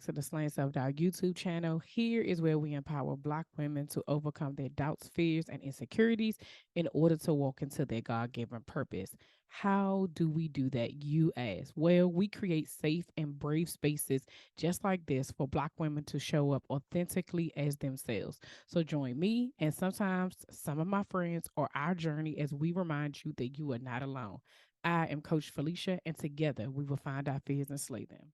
to the Slaying Self Doubt YouTube channel. Here is where we empower Black women to overcome their doubts, fears, and insecurities in order to walk into their God given purpose. How do we do that, you ask? Well, we create safe and brave spaces just like this for Black women to show up authentically as themselves. So join me and sometimes some of my friends or our journey as we remind you that you are not alone. I am Coach Felicia, and together we will find our fears and slay them.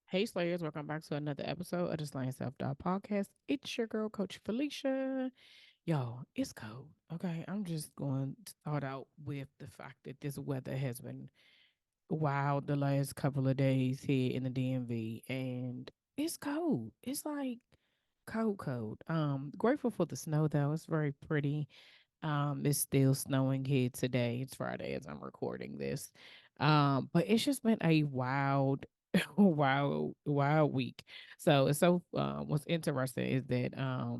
Hey Slayers, welcome back to another episode of the Slaying Self Doubt Podcast. It's your girl, Coach Felicia. Yo, it's cold. Okay, I'm just going to start out with the fact that this weather has been wild the last couple of days here in the DMV, and it's cold. It's like cold, cold. Grateful for the snow though. It's very pretty. It's still snowing here today. It's Friday as I'm recording this. But it's just been a wild, wild week. What's interesting is that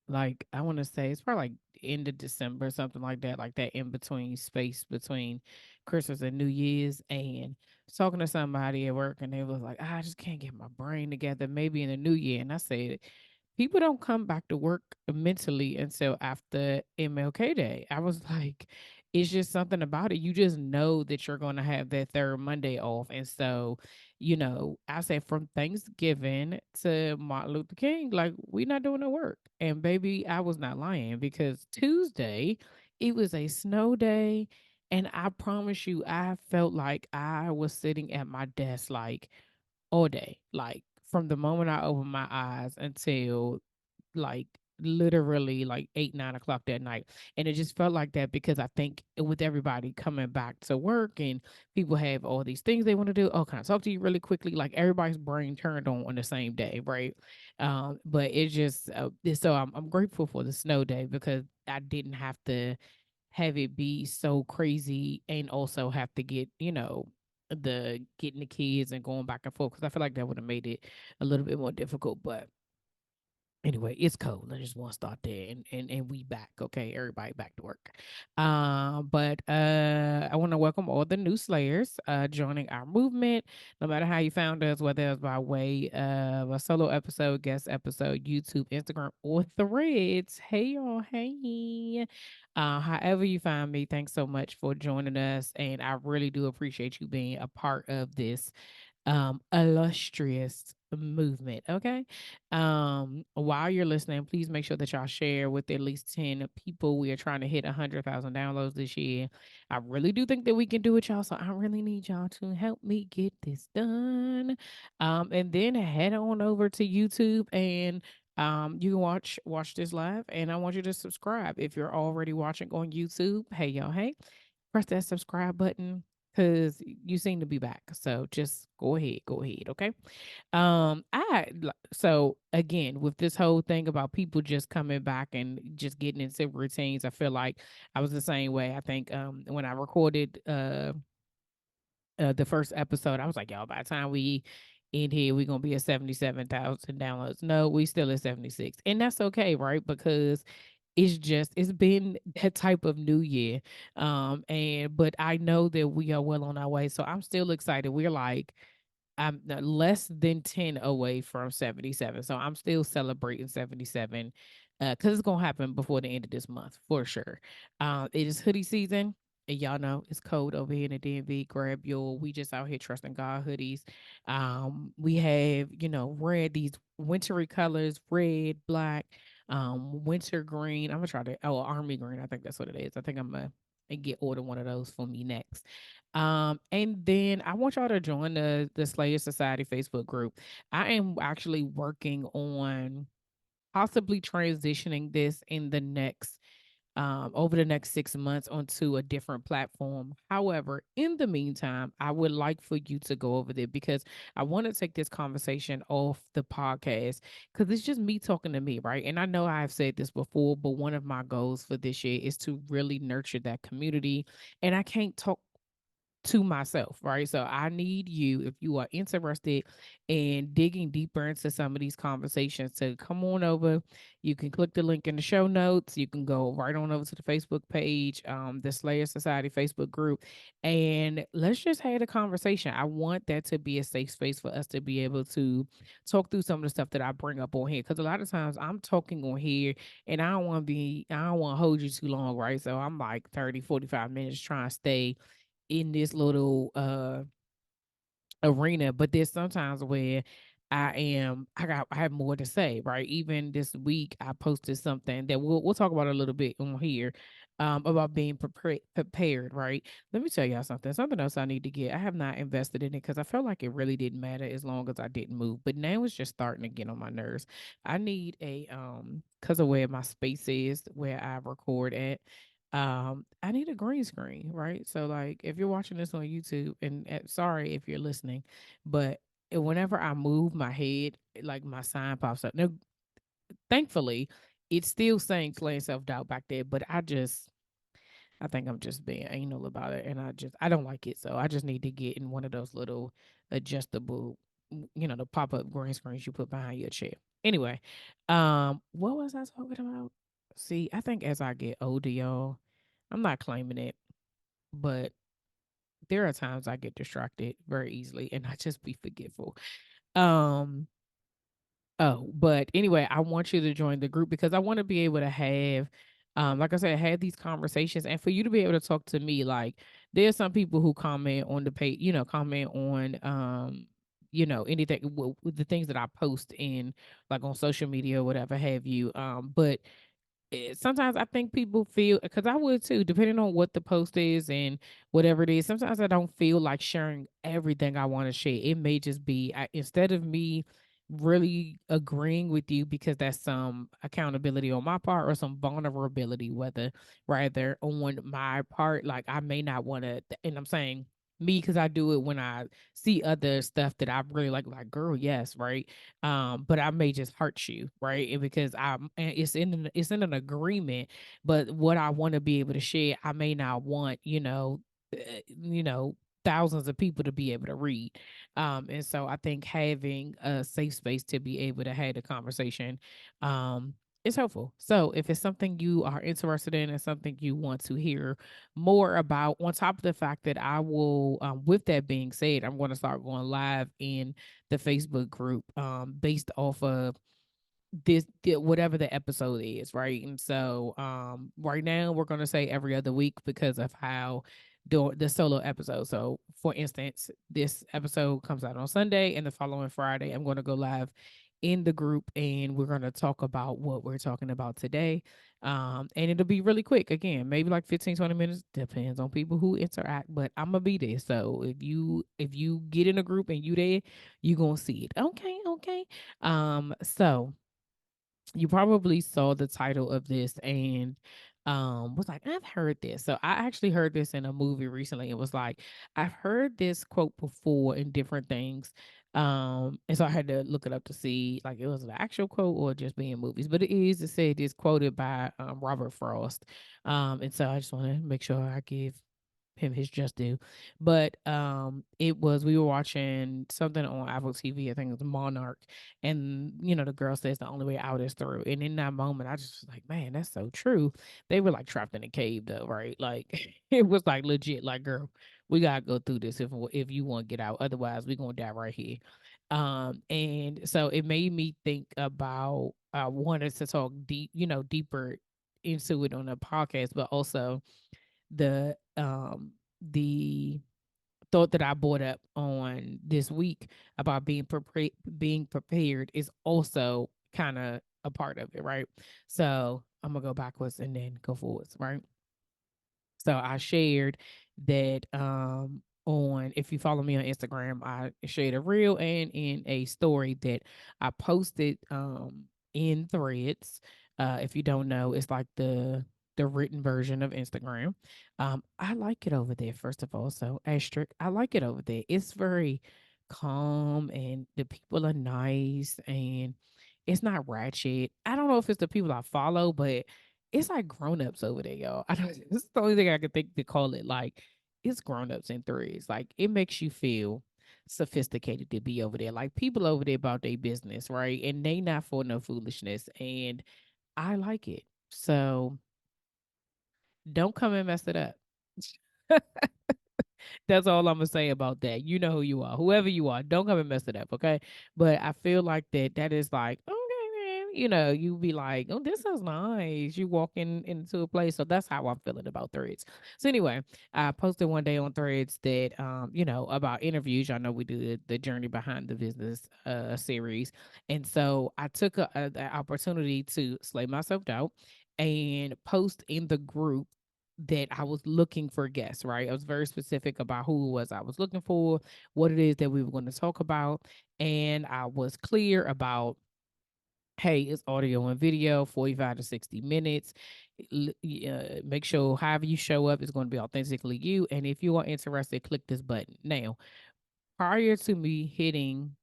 like I want to say it's probably like end of December, something like that in between space between Christmas and New Year's. And talking to somebody at work, and they was like, "Ah, I just can't get my brain together. Maybe in the new year." And I said, people don't come back to work mentally until after MLK Day. I was like, it's just something about it. You just know that you're going to have that third Monday off. And so, I said from Thanksgiving to Martin Luther King, like, we're not doing no work. And baby, I was not lying because Tuesday, it was a snow day. And I promise you, I felt like I was sitting at my desk like all day, like from the moment I opened my eyes until like literally like 8, 9 o'clock that night. And it just felt like that because I think with everybody coming back to work and people have all these things they want to do. Oh, can I talk to you really quickly? Like everybody's brain turned on the same day, right? But it just so I'm grateful for the snow day because I didn't have to have it be so crazy and also have to get, the getting the kids and going back and forth because I feel like that would have made it a little bit more difficult. But anyway, it's cold. I just want to start there and we back. Okay, everybody back to work. But I want to welcome all the new Slayers joining our movement. No matter how you found us, whether it's by way of a solo episode, guest episode, YouTube, Instagram, or threads. Hey y'all, hey. However you find me, thanks so much for joining us. And I really do appreciate you being a part of this illustrious movement. Okay. While you're listening, please make sure that y'all share with at least 10 people. We are trying to hit 100,000 downloads this year. I really do think that we can do it, y'all. So I really need y'all to help me get this done. And then head on over to YouTube and you can watch this live, and I want you to subscribe if you're already watching on YouTube. Hey y'all, hey, press that subscribe button because you seem to be back. So just go ahead, okay? So again with this whole thing about people just coming back and just getting into routines, I feel like I was the same way. I think when I recorded the first episode, I was like, y'all, by the time we in here, we're gonna be at 77,000 downloads. No, we still at 76. And that's okay, right? Because it's been that type of new year. And but I know that we are well on our way. So I'm still excited. We're like I'm less than 10 away from 77. So I'm still celebrating 77 because it's going to happen before the end of this month for sure. It is hoodie season. And y'all know it's cold over here in the DMV. Grab your, we just out here trusting God hoodies. We have, red, these wintry colors, red, black, winter green. I'm going to try to, army green. I think that's what it is. I think I'm going to get order one of those for me next. And then I want y'all to join the Slayer Society Facebook group. I am actually working on possibly transitioning this in the next over the next 6 months onto a different platform. However, in the meantime, I would like for you to go over there because I want to take this conversation off the podcast because it's just me talking to me, right? And I know I've said this before, but one of my goals for this year is to really nurture that community. And I can't talk. to myself, right? So I need you, if you are interested in digging deeper into some of these conversations, to come on over. You can click the link in the show notes. You can go right on over to the Facebook page, the Slayer Society Facebook group, and let's just have a conversation. I want that to be a safe space for us to be able to talk through some of the stuff that I bring up on here. Because a lot of times I'm talking on here and I don't want to hold you too long, right? So I'm like 30, 45 minutes trying to stay in this little arena, but there's sometimes where I have more to say, right? Even this week I posted something that we'll talk about a little bit on here, about being prepared, right? Let me tell y'all something. Something else I need to get. I have not invested in it because I felt like it really didn't matter as long as I didn't move. But now it's just starting to get on my nerves. I need a because of where my space is, where I record at. I need a green screen, right? So like if you're watching this on YouTube, and sorry if you're listening, but whenever I move my head, like my sign pops up. Now, thankfully, it's still saying Clay Self Doubt back there, but I think I'm just being anal about it, and I don't like it. So I just need to get in one of those little adjustable, the pop up green screens you put behind your chair. Anyway, what was I talking about? See, I think as I get older, y'all, I'm not claiming it, but there are times I get distracted very easily, and I just be forgetful. Um, Oh, but anyway, I want you to join the group because I want to be able to have, like I said, have these conversations, and for you to be able to talk to me. Like, there's some people who comment on the page, comment on, anything with the things that I post in, like on social media or whatever have you. But sometimes I think people feel, because I would too, depending on what the post is and whatever it is. Sometimes I don't feel like sharing everything I want to share. It may just be instead of me really agreeing with you because that's some accountability on my part or some vulnerability, whether rather on my part, like I may not want to, and I'm saying me because I do it when I see other stuff that I really like girl, yes, right, but I may just hurt you, right? And because and it's in an agreement, but what I want to be able to share, I may not want, you know, thousands of people to be able to read. And so I think having a safe space to be able to have a conversation, is helpful. So if it's something you are interested in and something you want to hear more about, on top of the fact that I will, with that being said, I'm going to start going live in the Facebook group, based off of whatever the episode is, right? And so right now we're gonna say every other week because of how the solo episode. So for instance, this episode comes out on Sunday, and the following Friday I'm gonna go live in the group, and we're going to talk about what we're talking about today. And it'll be really quick, again, maybe like 15-20 minutes, depends on people who interact, but I'm gonna be there. So if you get in a group and you there, you gonna see it. Okay, okay. So you probably saw the title of this and was like, I've heard this. So I actually heard this in a movie recently. It was like, I've heard this quote before in different things. And so I had to look it up to see like it was an actual quote or just being movies. But it said it's quoted by Robert Frost. And so I just want to make sure I give him his just due. But it was, we were watching something on Apple TV, I think it was Monarch, and the girl says the only way out is through. And in that moment, I just was like, man, that's so true. They were like trapped in a cave though, right? Like it was like legit, like, girl, we gotta go through this if you want to get out. Otherwise, we're gonna die right here. And so it made me think about wanted to talk deeper into it on a podcast, but also the thought that I brought up on this week about being prepared is also kind of a part of it, right? So I'm gonna go backwards and then go forwards, right? So I shared that on, if you follow me on Instagram, I shared a reel and in a story that I posted in Threads. If you don't know, it's like the written version of Instagram. I like it over there, first of all. So asterisk, I like it over there. It's very calm and the people are nice and it's not ratchet. I don't know if it's the people I follow, but it's like grown-ups over there, y'all. I don't This is the only thing I can think to call it. Like, it's grown-ups in threads. Like, it makes you feel sophisticated to be over there. Like, people over there about their business, right? And they not for no foolishness. And I like it. So don't come and mess it up. That's all I'm gonna say about that. You know who you are, whoever you are. Don't come and mess it up, okay? But I feel like that is like, okay, man. You be like, oh, this is nice. You walk into a place, so that's how I'm feeling about threads. So anyway, I posted one day on threads that about interviews. Y'all know we do the journey behind the business series, and so I took the opportunity to slay myself out and post in the group that I was looking for guests, right? I was very specific about who it was I was looking for, what it is that we were going to talk about. And I was clear about, hey, it's audio and video, 45 to 60 minutes. Make sure however you show up is going to be authentically you. And if you are interested, click this button. Now, prior to me hitting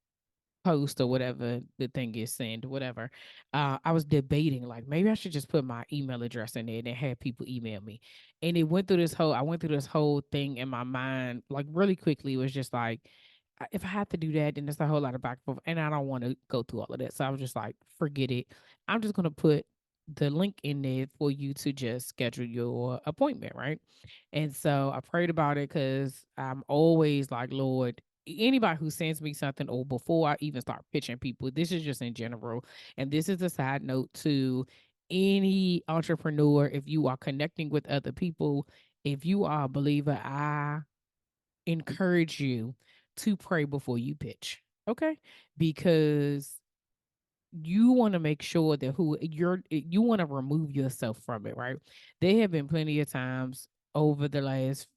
post or whatever the thing is send whatever, I was debating like maybe I should just put my email address in there and then have people email me. And I went through this whole thing in my mind like really quickly. It was just like, if I have to do that, then there's a whole lot of back and forth, and I don't want to go through all of that. So I was just like, forget it. I'm just gonna put the link in there for you to just schedule your appointment, right? And so I prayed about it because I'm always like, Lord, anybody who sends me something, or before I even start pitching people, this is just in general, and this is a side note to any entrepreneur. If you are connecting with other people, if you are a believer, I encourage you to pray before you pitch. Okay? Because you want to make sure that you want to remove yourself from it, right? There have been plenty of times over the last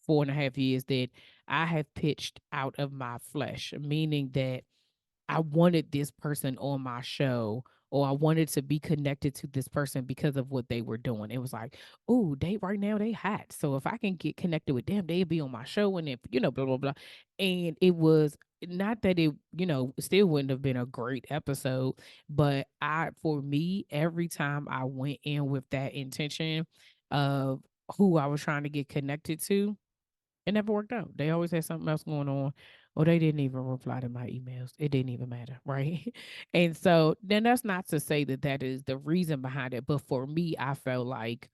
4.5 years that I have pitched out of my flesh, meaning that I wanted this person on my show, or I wanted to be connected to this person because of what they were doing. It was like, oh, they right now they hot. So if I can get connected with them, they'd be on my show and if, blah, blah, blah. And it was not that it, still wouldn't have been a great episode, but for me, every time I went in with that intention of who I was trying to get connected to, it never worked out. They always had something else going on, or they didn't even reply to my emails. It didn't even matter, right? And so then that's not to say that that is the reason behind it, but for me, I felt like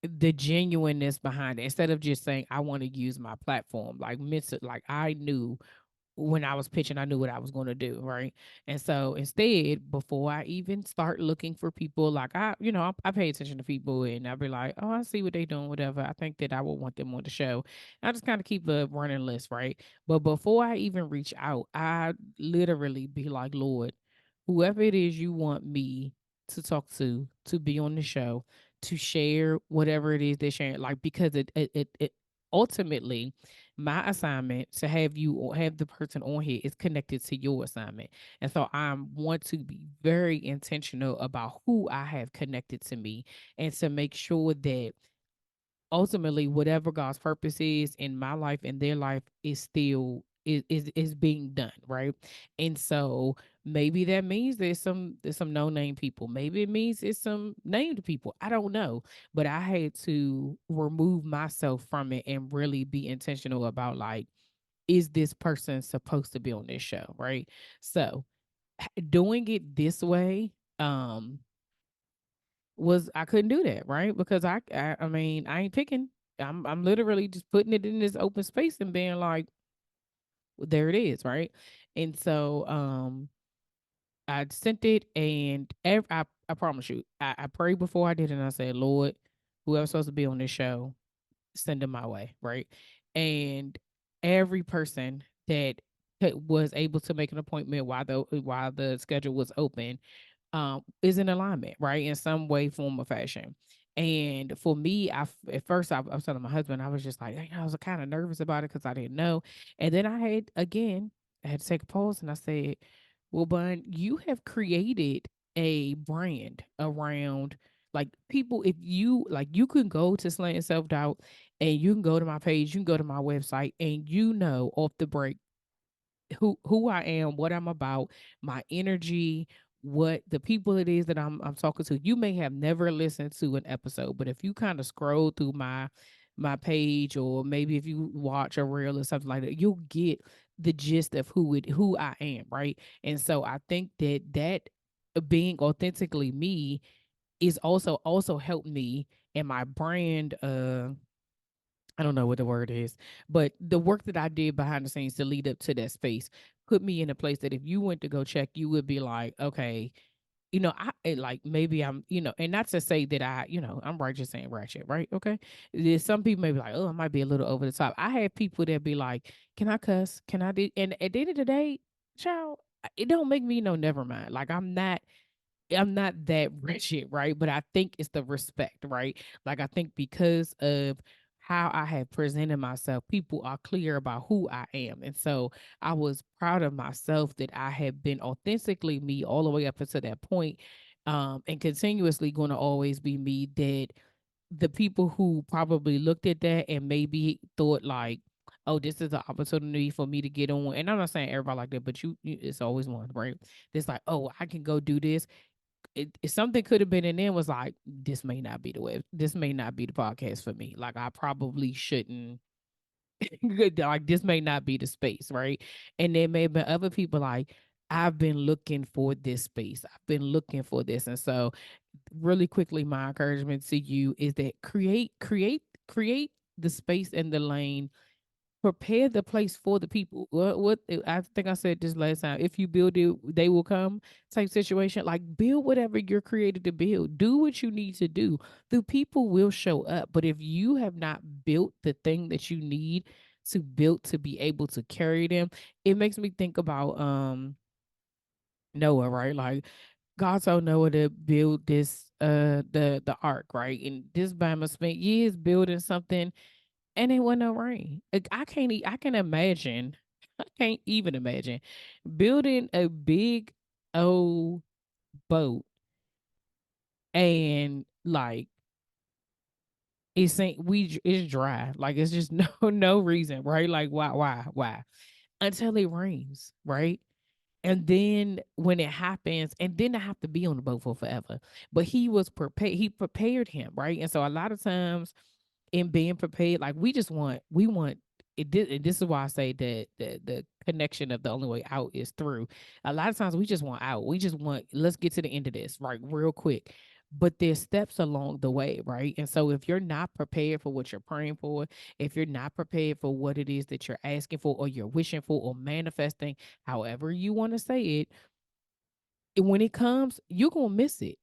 the genuineness behind it, instead of just saying I want to use my platform, like I knew when I was pitching, I knew what I was going to do, right? And so instead, before I even start looking for people, like I pay attention to people, and I'll be like, oh, I see what they doing, whatever. I think that I would want them on the show. I just kind of keep a running list, right? But before I even reach out, I literally be like, Lord, whoever it is you want me to talk to be on the show, to share whatever it is they're sharing, like because it ultimately my assignment to have you or have the person on here is connected to your assignment. And so I want to be very intentional about who I have connected to me, and to make sure that ultimately whatever God's purpose is in my life and their life is still is being done, right? And so maybe that means there's some no name people. Maybe it means it's some named people. I don't know. But I had to remove myself from it and really be intentional about like, is this person supposed to be on this show, right? So doing it this way, was I couldn't do that, right? Because I mean, I ain't picking. I'm literally just putting it in this open space and being like, well, there it is, right? And so I sent it, and I promise you, I prayed before I did it, and I said, Lord, whoever's supposed to be on this show, send them my way, right? And every person that was able to make an appointment while the schedule was open, is in alignment, right? In some way, form, or fashion. And for me, at first I was telling my husband, I was just like, I was kind of nervous about it because I didn't know. And then I had to take a pause, and I said, well, Bun, you have created a brand around like people. If you like, you can go to Slaying Self Doubt, and you can go to my page, you can go to my website, and off the break who I am, what I'm about, my energy, what the people it is that I'm talking to. You may have never listened to an episode, but if you kind of scroll through my my page, or maybe if you watch a reel or something like that, you'll get the gist of who I am, right? And so I think that being authentically me is also helped me in my brand. I don't know what the word is, but the work that I did behind the scenes to lead up to that space put me in a place that if you went to go check, you would be like, okay, like maybe I'm, and not to say that I'm righteous and ratchet, right? Okay. There's some people may be like, oh, I might be a little over the top. I have people that be like, can I cuss? Can I do? And at the end of the day, child, it don't make me no never mind. Like I'm not that wretched, right? But I think it's the respect, right? Like I think because of how I have presented myself, people are clear about who I am. And so I was proud of myself that I have been authentically me all the way up until that point, and continuously going to always be me. That the people who probably looked at that and maybe thought like, oh, this is an opportunity for me to get on. And I'm not saying everybody like that, but it's always one, right? It's like, oh, I can go do this. Something could have been in there was like, this may not be the way, this may not be the podcast for me. Like I probably shouldn't like this may not be the space, right? And there may have been other people like, I've been looking for this space. I've been looking for this. And so really quickly, my encouragement to you is that create the space and the lane, prepare the place for the people. What I think I said this last time. If you build it, they will come. Type situation. Like build whatever you're created to build. Do what you need to do. The people will show up. But if you have not built the thing that you need to build to be able to carry them, it makes me think about Noah, right? Like God told Noah to build this the ark, right? And this Bama spent years building something and it wasn't no rain. Like, I can imagine. I can't even imagine building a big old boat and like it's dry. Like it's just no reason, right? Like why? Until it rains, right? And then when it happens, and then I have to be on the boat for forever. But he was prepared. He prepared him, right? And so a lot of times in being prepared, like we want it. This is why I say that the connection of the only way out is through. A lot of times we just want out. We just want, let's get to the end of this, right, real quick. But there's steps along the way, right? And so if you're not prepared for what you're praying for, if you're not prepared for what it is that you're asking for or you're wishing for or manifesting, however you want to say it, when it comes, you're gonna miss it.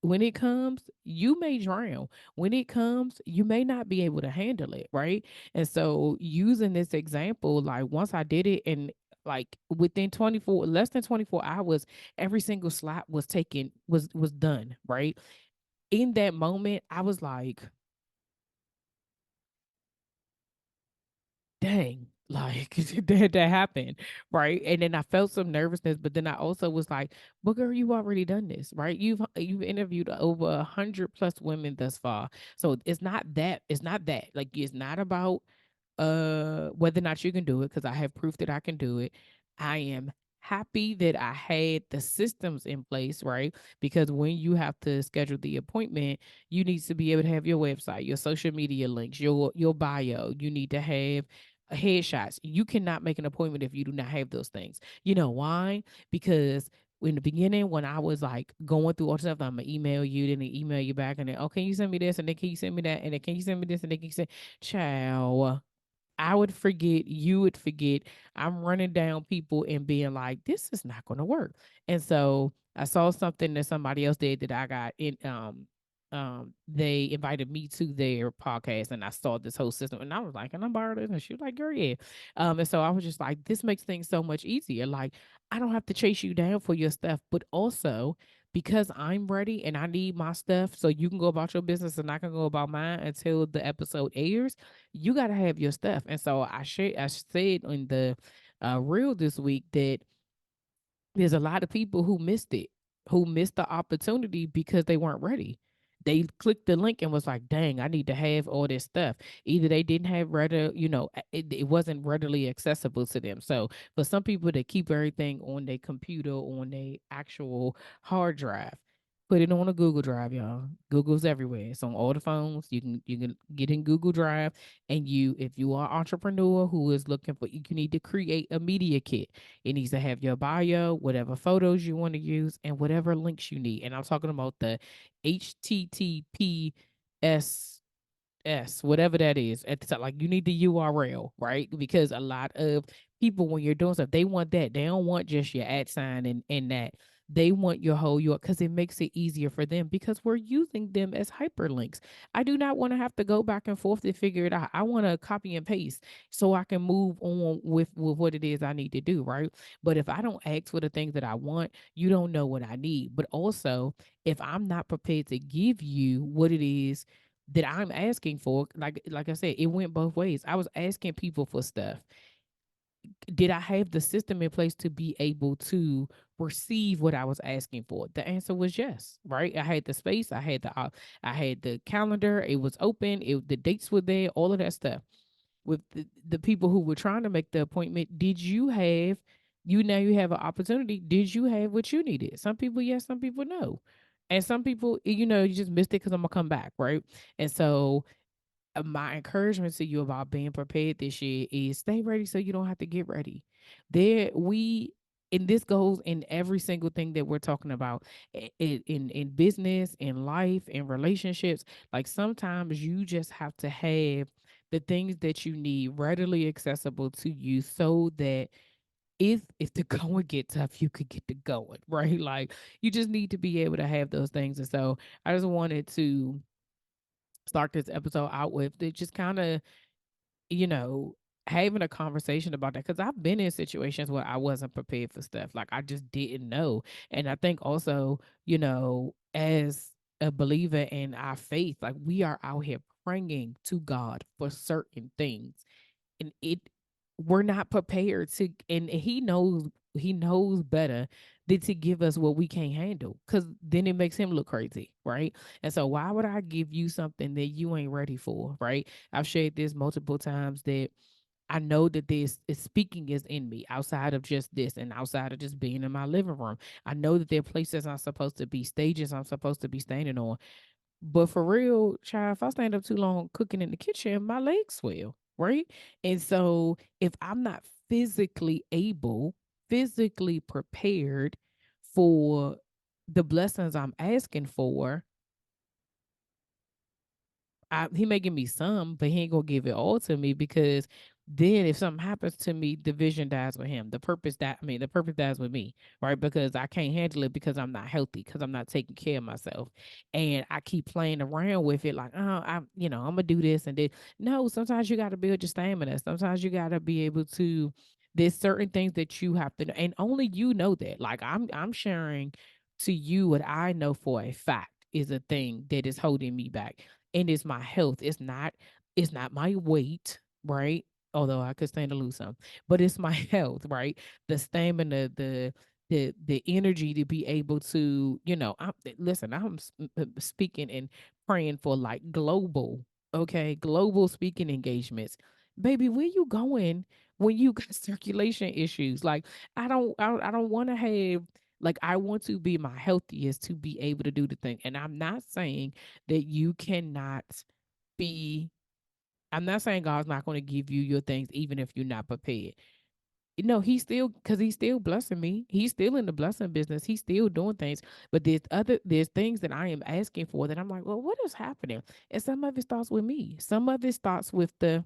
When it comes, you may drown. When it comes, you may not be able to handle it, right? And so, using this example, like once I did it, and like within less than 24 hours, every single slot was taken, was done, right? In that moment, I was like, dang, like that happened, right? And then I felt some nervousness, but then I also was like, "But girl, you already done this, right? You've interviewed over 100 plus women thus far, so it's not that like it's not about whether or not you can do it, because I have proof that I can do it. I am happy that I had the systems in place, right? Because when you have to schedule the appointment, you need to be able to have your website, your social media links, your bio. You need to have headshots. You cannot make an appointment if you do not have those things. You know why? Because in the beginning, when I was like going through all the stuff, I'm gonna email you, then they email you back, and then, oh, can you send me this? And then can you send me that? And then can you send me this? And then can you send, child, I would forget, you would forget. I'm running down people and being like, this is not going to work. And so I saw something that somebody else did that I got in. They invited me to their podcast, and I saw this whole system, and I was like, "And I'm borrowing it?" And she was like, "Girl, yeah." And so I was just like, "This makes things so much easier. Like, I don't have to chase you down for your stuff, but also because I'm ready and I need my stuff, so you can go about your business and I can go about mine until the episode airs. You got to have your stuff." And so I said in the reel this week that there's a lot of people who missed it, who missed the opportunity because they weren't ready. They clicked the link and was like, dang, I need to have all this stuff. Either they didn't have it wasn't readily accessible to them. So for some people that keep everything on their computer, on their actual hard drive, Put it on a Google Drive, y'all. Google's everywhere. It's on all the phones. You can get in Google Drive, and if you are an entrepreneur who is looking for, you need to create a media kit. It needs to have your bio, whatever photos you want to use, and whatever links you need. And I'm talking about the HTTPS whatever that is at the top. Like you need the URL, right? Because a lot of people, when you're doing stuff, they want that. They don't want just your at sign and that. They want your whole your because it makes it easier for them because we're using them as hyperlinks. I do not want to have to go back and forth to figure it out. I want to copy and paste so I can move on with what it is I need to do, right? But if I don't ask for the things that I want, you don't know what I need. But also, if I'm not prepared to give you what it is that I'm asking for, like I said, it went both ways. I was asking people for stuff. Did I have the system in place to be able to receive what I was asking for? The answer was yes, right? I had the space, I had the calendar, it was open, the dates were there, all of that stuff. With the people who were trying to make the appointment, did you have now you have an opportunity? Did you have what you needed? Some people yes, some people no. And some people, you just missed it because I'm gonna come back, right? And so my encouragement to you about being prepared this year is stay ready so you don't have to get ready. There we and this goes in every single thing that we're talking about in business, in life, in relationships. Like sometimes you just have to have the things that you need readily accessible to you so that if the going get tough, you could get the going, right? Like you just need to be able to have those things. And so I just wanted to start this episode out with it just kind of, you know, having a conversation about that because I've been in situations where I wasn't prepared for stuff. Like I just didn't know. And I think also, as a believer in our faith, like we are out here praying to God for certain things. And we're not prepared to, and he knows better than to give us what we can't handle because then it makes him look crazy, right? And so why would I give you something that you ain't ready for, right? I've shared this multiple times that I know that this is speaking is in me outside of just this and outside of just being in my living room. I know that there are places I'm supposed to be, stages I'm supposed to be standing on. But for real, child, if I stand up too long cooking in the kitchen, my legs swell, right? And so if I'm not physically prepared for the blessings I'm asking for, he may give me some, but he ain't gonna give it all to me because then if something happens to me, the vision dies with him. The purpose dies with me, right? Because I can't handle it because I'm not healthy, because I'm not taking care of myself. And I keep playing around with it like, I'm gonna do this and this. No, sometimes you gotta build your stamina. Sometimes you gotta be able to there's certain things that you have to know, and only you know that. Like I'm sharing to you what I know for a fact is a thing that is holding me back and it's my health. It's not my weight, right? Although I could stand to lose some, but it's my health, right? The stamina, the energy to be able to, listen. I'm speaking and praying for like global, okay, global speaking engagements. Baby, where you going when you got circulation issues? Like, I don't want to have. Like I want to be my healthiest to be able to do the thing. And I'm not saying that you cannot be I'm not saying God's not going to give you your things even if you're not prepared. No, he's still blessing me. He's still in the blessing business. He's still doing things. But there's things that I am asking for that I'm like, well, what is happening? And some of it starts with me. Some of it starts with the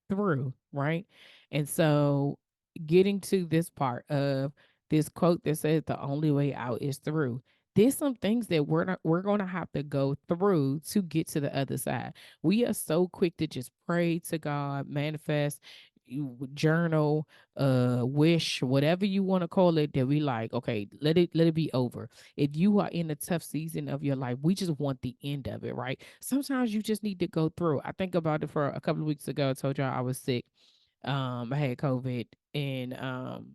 through, right? And so getting to this part of this quote that says the only way out is through. There's some things that we're gonna have to go through to get to the other side. We are so quick to just pray to God, manifest, journal, wish, whatever you want to call it, that we like, okay, let it be over. If you are in a tough season of your life, we just want the end of it, right? Sometimes you just need to go through. I think about it for a couple of weeks ago. I told y'all I was sick. I had COVID, and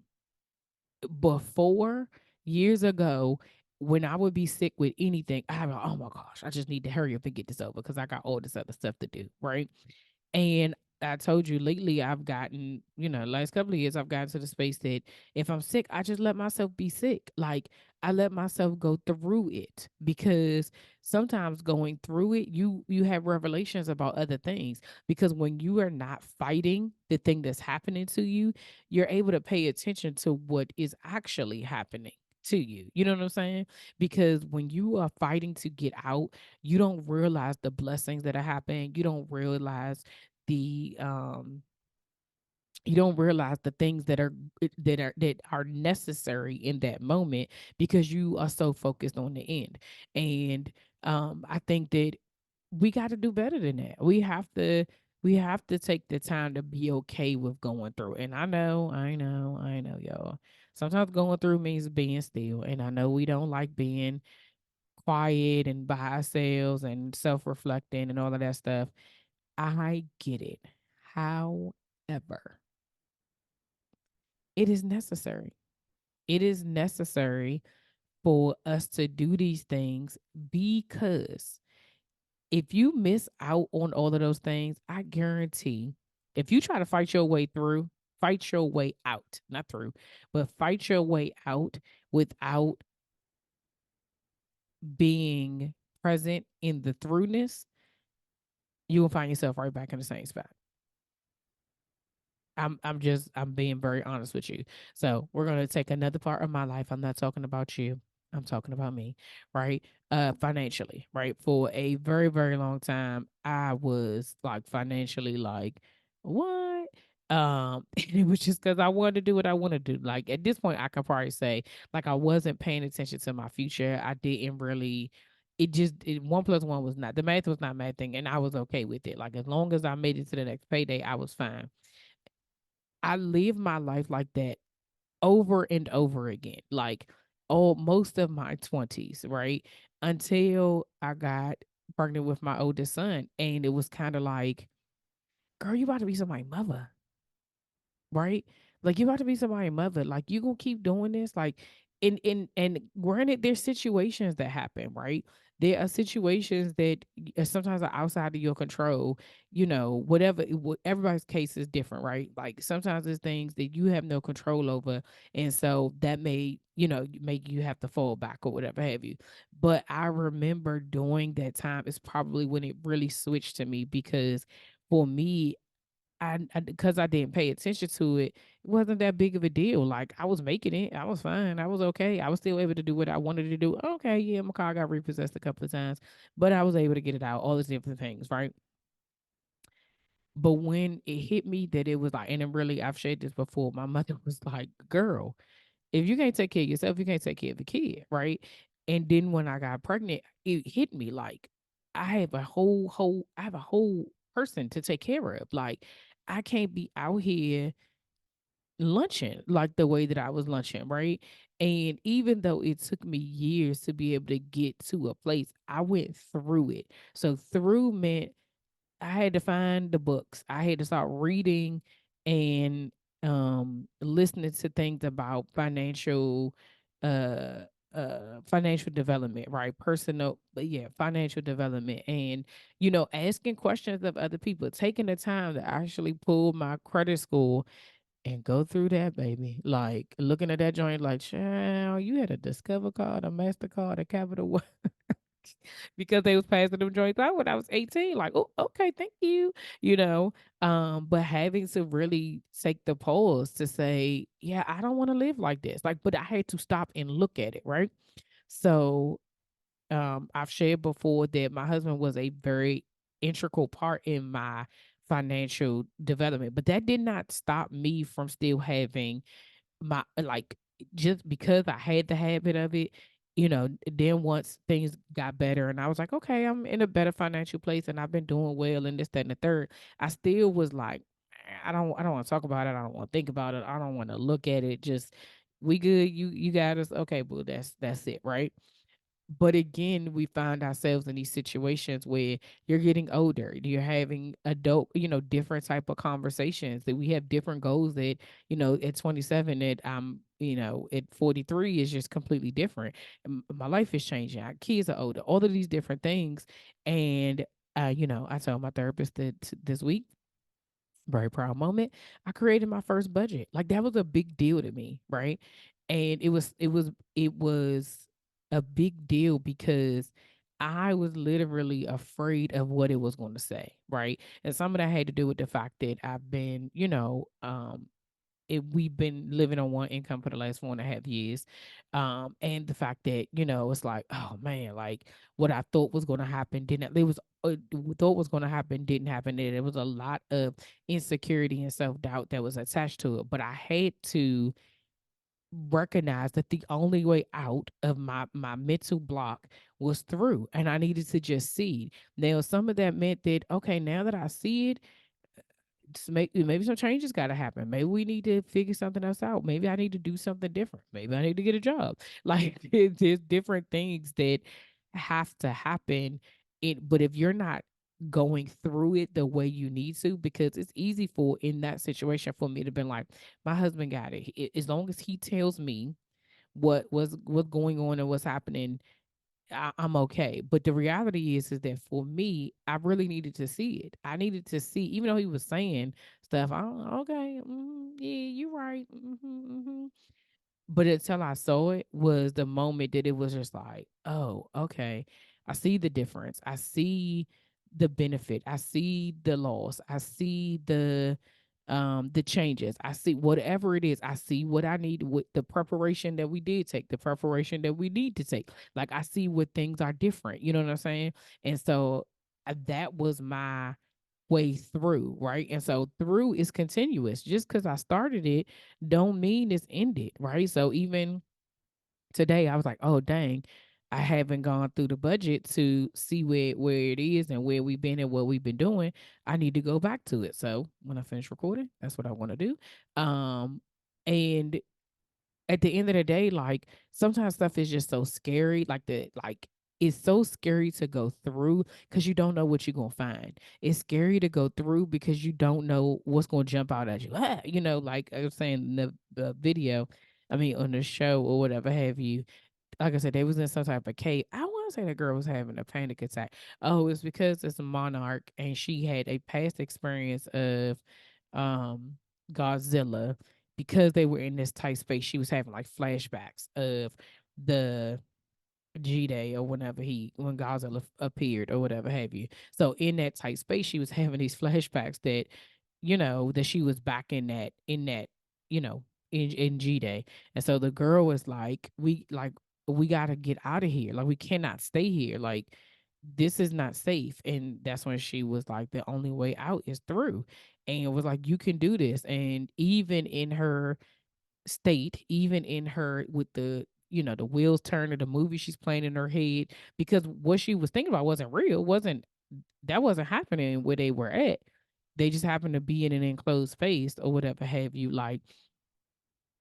before years ago, when I would be sick with anything, I would, oh my gosh, I just need to hurry up and get this over because I got all this other stuff to do, right? And I told you lately, I've gotten, last couple of years, I've gotten to the space that if I'm sick, I just let myself be sick. Like I let myself go through it, because sometimes going through it, you have revelations about other things, because when you are not fighting the thing that's happening to you, you're able to pay attention to what is actually happening to you. You know what I'm saying? Because when you are fighting to get out, you don't realize the blessings that are happening. You don't realize the things that are necessary in that moment, because you are so focused on the end. And I think that we got to do better than that. We have to take the time to be okay with going through. And I know, y'all, sometimes going through means being still, and I know we don't like being quiet and by ourselves and self-reflecting and all of that stuff. I get it. However, it is necessary. It is necessary for us to do these things, because if you miss out on all of those things, I guarantee, if you try to fight your way out, not through, but fight your way out without being present in the throughness, you will find yourself right back in the same spot. I'm being very honest with you. So we're gonna take another part of my life. I'm not talking about you. I'm talking about me, right? Financially, right? For a very, very long time, I was like financially like, what? And it was just because I wanted to do what I want to do. Like at this point, I could probably say like I wasn't paying attention to my future. I didn't really. One plus one was not, the math was not math thing, and I was okay with it. Like as long as I made it to the next payday, I was fine. I live my life like that over and over again, like most of my 20s, right? Until I got pregnant with my oldest son. And it was kind of like, girl, you about to be somebody's mother, right? Like you about to be somebody's mother. Like you gonna keep doing this. Like and granted, there's situations that happen, right? There are situations that sometimes are outside of your control. Whatever. Everybody's case is different, right? Like sometimes there's things that you have no control over, and so that may make you have to fall back or whatever have you. But I remember during that time is probably when it really switched to me, because for me, because I didn't pay attention to it, it wasn't that big of a deal. Like I was making it, I was fine, I was okay, I was still able to do what I wanted to do. Okay, yeah, my car got repossessed a couple of times, but I was able to get it out. All these different things, right? But when it hit me that it was like, and then really, I've shared this before. My mother was like, "Girl, if you can't take care of yourself, you can't take care of the kid, right?" And then when I got pregnant, it hit me like I have a whole person to take care of. Like I can't be out here lunching like the way that I was lunching, right? And even though it took me years to be able to get to a place, I went through it. So through meant I had to find the books. I had to start reading and listening to things about uh financial development, right? Personal, but yeah, financial development, and asking questions of other people, taking the time to actually pull my credit score and go through that, baby. Like looking at that joint, like, child, you had a Discover card, a MasterCard, a Capital One, because they was passing them joints out when I was 18. Like, oh, okay, thank you. You know, but having to really take the pause to say, yeah, I don't want to live like this. Like, but I had to stop and look at it, right? So I've shared before that my husband was a very integral part in my financial development, but that did not stop me from still having my like, just because I had the habit of it. Then once things got better and I was like, okay, I'm in a better financial place and I've been doing well and this, that, and the third, I still was like, I don't want to talk about it. I don't want to think about it. I don't want to look at it. Just we good. You got us. Okay, boo. That's it, right? But again, we find ourselves in these situations where you're getting older, you're having adult, different type of conversations, that we have different goals that, at 27, that at 43 is just completely different. My life is changing. Our kids are older, all of these different things. And, I told my therapist that this week, very proud moment, I created my first budget. Like that was a big deal to me, right? And it was a big deal because I was literally afraid of what it was going to say, right? And some of that had to do with the fact that I've been, we've been living on one income for the last 4.5 years. And the fact that, it's like, oh man, like what I thought was going to happen didn't, it was, thought was going to happen didn't happen. And there was a lot of insecurity and self-doubt that was attached to it. But I had to recognize that the only way out of my mental block was through, and I needed to just see it. Now some of that meant that, okay, now that I see it, maybe some changes got to happen. Maybe we need to figure something else out. Maybe I need to do something different. Maybe I need to get a job. Like there's different things that have to happen. But if you're not going through it the way you need to, because it's easy for in that situation for me to be like, my husband got it. As long as he tells me what's going on and what's happening, I'm okay. But the reality is that for me, I really needed to see it. I needed to see, even though he was saying stuff. Okay, yeah, you're right. But until I saw it was the moment that it was just like, oh, okay. I see the difference. I see the benefit. I see the loss. I see the changes. I see whatever it is. I see what I need with the preparation that we did take, the preparation that we need to take. Like I see what things are different. You know what I'm saying? And so that was my way through, right? And so through is continuous. Just because I started it don't mean it's ended, right? So even today I was like, oh dang, I haven't gone through the budget to see where it is and where we've been and what we've been doing. I need to go back to it. So when I finish recording, that's what I want to do. And at the end of the day, like sometimes stuff is just so scary. Like it's so scary to go through because you don't know what you're gonna find. It's scary to go through because you don't know what's gonna jump out at you. Like I was saying in the video, I mean on the show or whatever have you. Like I said, they was in some type of cave. I want to say the girl was having a panic attack. Oh, it's because it's a monarch and she had a past experience of um Godzilla because they were in this tight space. She was having like flashbacks of the G-Day or when Godzilla appeared or whatever have you. So in that tight space, she was having these flashbacks that, that she was back in that, you know, in G-Day. And so the girl was like, we gotta get out of here. Like we cannot stay here. Like this is not safe. And that's when she was like, the only way out is through. And it was like, you can do this. And even in her state, even in her with the wheels turning, the movie she's playing in her head, because what she was thinking about wasn't real, wasn't happening where they were at. They just happened to be in an enclosed space or whatever have you. Like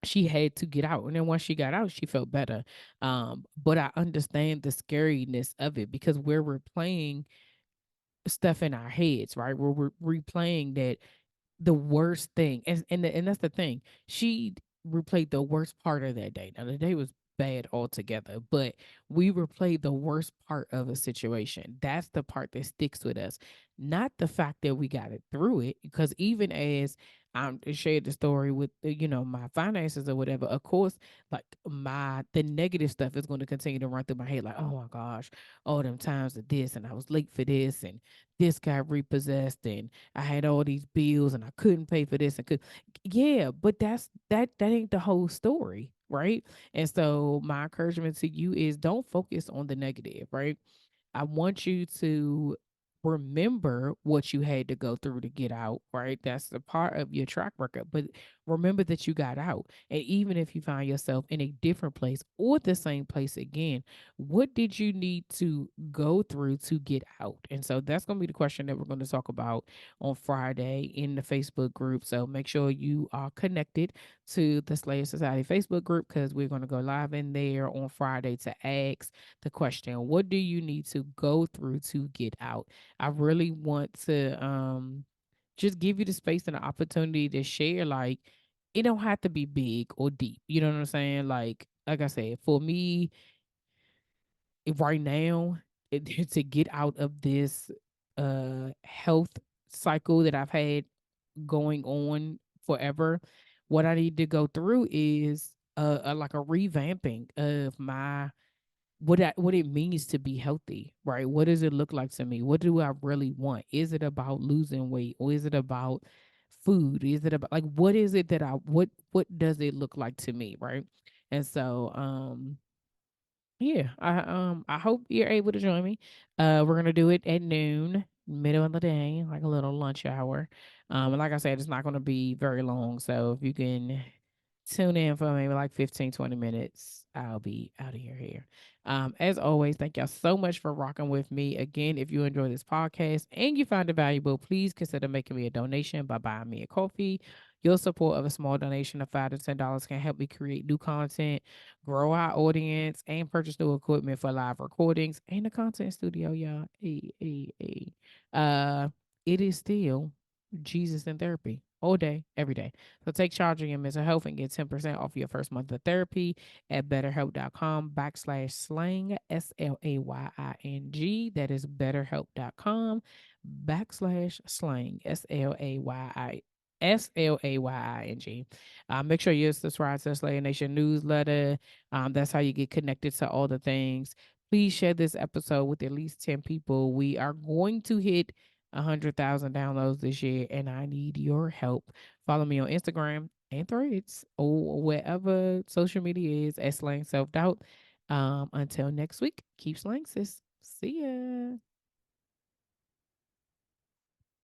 she had to get out. And then once she got out, she felt better. But I understand the scariness of it because we're replaying stuff in our heads, right? We're replaying that the worst thing, and that's the thing. She replayed the worst part of that day. Now the day was bad altogether, but we replayed the worst part of a situation. That's the part that sticks with us, not the fact that we got it through it. Because even as I shared the story with my finances or whatever, of course, like the negative stuff is going to continue to run through my head. Like, oh my gosh, all them times of this, and I was late for this, and this got repossessed, and I had all these bills and I couldn't pay for this and could yeah, but that ain't the whole story, right? And so my encouragement to you is don't focus on the negative, right? I want you to remember what you had to go through to get out, right? That's a part of your track record. But remember that you got out. And even if you find yourself in a different place or the same place again, what did you need to go through to get out? And so that's going to be the question that we're going to talk about on Friday in the Facebook group. So make sure you are connected to the Slayer Society Facebook group because we're going to go live in there on Friday to ask the question, what do you need to go through to get out? I really want to just give you the space and the opportunity to share. Like it don't have to be big or deep. You know what I'm saying? Like I said, for me right now, to get out of this health cycle that I've had going on forever, what I need to go through is like a revamping of my what it means to be healthy, right? What does it look like to me? What do I really want? Is it about losing weight, or is it about food? Is it about, like, what is it that what does it look like to me, right? And so yeah, I hope you're able to join me. We're gonna do it at noon, middle of the day, like a little lunch hour. And like I said, it's not gonna be very long. So if you can tune in for maybe like 15, 20 minutes, I'll be out of your hair. As always, thank y'all so much for rocking with me. Again, if you enjoy this podcast and you find it valuable, please consider making me a donation by buying me a coffee. Your support of a small donation of $5 to $10 can help me create new content, grow our audience, and purchase new equipment for live recordings and the content studio, y'all. It is still Jesus in therapy all day, every day. So take charge of your mental health and get 10% off your first month of therapy at betterhelp.com/slang, SLAYING. That is betterhelp.com/slang, SLAYING. Make sure you subscribe to the Slayer Nation newsletter. That's how you get connected to all the things. Please share this episode with at least 10 people. We are going to hit 100,000 downloads this year, and I need your help. Follow me on Instagram and Threads or wherever social media is at Slang Self Doubt. Until next week, keep slang, sis. See ya.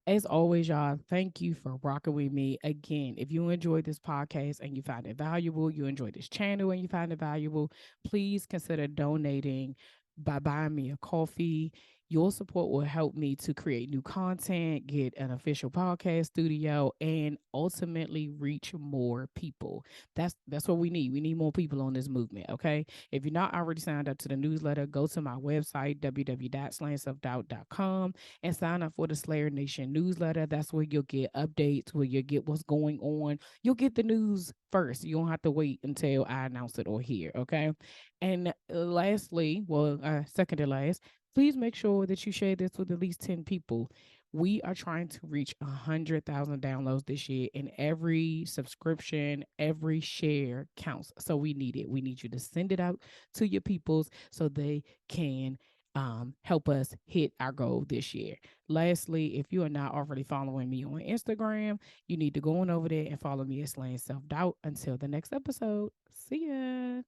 As always, y'all, thank you for rocking with me. Again, if you enjoyed this podcast and you find it valuable, you enjoy this channel and you find it valuable, please consider donating by buying me a coffee. Your support will help me to create new content, get an official podcast studio, and ultimately reach more people. That's what we need. We need more people on this movement. Okay. If you're not already signed up to the newsletter, go to my website, www.slangselfdoubt.com, and sign up for the Slayer Nation newsletter. That's where you'll get updates, where you'll get what's going on. You'll get the news first. You don't have to wait until I announce it or hear. Okay. And lastly, well, second to last, please make sure that you share this with at least 10 people. We are trying to reach 100,000 downloads this year, and every subscription, every share counts. So we need it. We need you to send it out to your peoples so they can help us hit our goal this year. Lastly, if you are not already following me on Instagram, you need to go on over there and follow me at Slaying Self Doubt. Until the next episode, see ya.